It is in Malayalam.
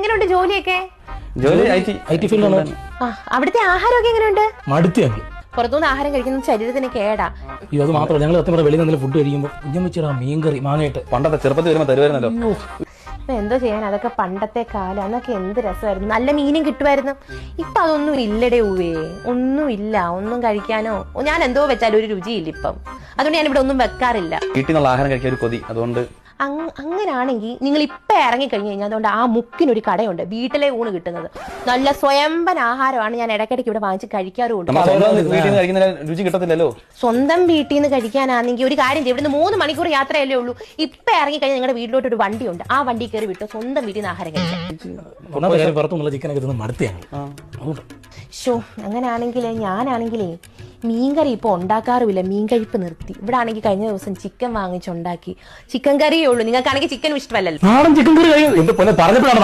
എങ്ങനെയുണ്ട് ജോലിയൊക്കെ? ജോലി IT ഫീൽഡാണ്. അവിടുത്തെ ആഹാരമൊക്കെ എങ്ങനെയുണ്ട്? മടുത്തിയാണ്. പുറത്തുനിന്ന് ആഹാരം കഴിക്കുന്നത് ശരീരത്തിന് കേടാ. അത് മാത്രമല്ല, ഞങ്ങൾ സത്യം പറഞ്ഞാൽ വെളിയിൽ നിന്ന് ഫുഡ് കഴിക്കുമ്പോൾ കുഞ്ഞം വെച്ചിടാ മീൻകറി മാങ്ങയിട്ട് പണ്ടത്തെ ചെറുപ്പത്തിൽ വരുമ്പോൾ തരുമായിരുന്നല്ലോ. എന്തോ ചെയ്യാൻ, അതൊക്കെ പണ്ടത്തെ കാലം. അന്നൊക്കെ എന്ത് രസമായിരുന്നു, നല്ല മീനും കിട്ടുമായിരുന്നു. ഇപ്പൊ അതൊന്നും ഇല്ലടേ ഊവേ, ഒന്നുമില്ല. ഒന്നും കഴിക്കാനോ ഞാൻ എന്തോ വെച്ചാലും ഒരു രുചിയില്ല ഇപ്പം. അതുകൊണ്ട് ഞാൻ ഇവിടെ ഒന്നും വെക്കാറില്ല. വീട്ടിൽ നിന്നുള്ള ആഹാരം കഴിക്കാൻ ഒരു കൊതി. അതുകൊണ്ട് അങ്ങനാണെങ്കിൽ നിങ്ങൾ ഇപ്പൊ ഇറങ്ങിക്കഴിഞ്ഞു കഴിഞ്ഞാൽ അതുകൊണ്ട് ആ മുക്കിനൊരു കടയുണ്ട്, വീട്ടിലെ ഊണ് കിട്ടുന്നത്. നല്ല സ്വയംഭൻ ആഹാരമാണ്. ഞാൻ ഇടയ്ക്കിടയ്ക്ക് ഇവിടെ വാങ്ങിച്ച് കഴിക്കാറുണ്ട്. രുചി കിട്ടത്തില്ലല്ലോ. സ്വന്തം വീട്ടിൽ നിന്ന് കഴിക്കാനാണെങ്കിൽ ഒരു കാര്യം ചെയ്യും, ഇവിടുന്ന് 3 മണിക്കൂർ യാത്രയല്ലേ ഉള്ളൂ. ഇപ്പൊ ഇറങ്ങിക്കഴിഞ്ഞാൽ നിങ്ങളുടെ വീട്ടിലോട്ട് ഒരു വണ്ടിയുണ്ട്, ആ വണ്ടി കയറി വിട്ട് സ്വന്തം വീട്ടിൽ നിന്ന് ആഹാരം കഴിക്കാം. ഷോ അങ്ങനാണെങ്കിലേ ഞാനാണെങ്കിലേ മീൻകറി ഇപ്പൊ ഉണ്ടാക്കാറുമില്ല, മീൻ കഴിപ്പ് നിർത്തി. ഇവിടെ ആണെങ്കിൽ കഴിഞ്ഞ ദിവസം ചിക്കൻ വാങ്ങിച്ചുണ്ടാക്കി. ചിക്കൻ കറിയേ ഉള്ളൂ. നിങ്ങൾക്കാണെങ്കിൽ ചിക്കനും ഇഷ്ടമല്ലല്ലോ. ചിക്കൻ കറി പറഞ്ഞപ്പോഴാണ്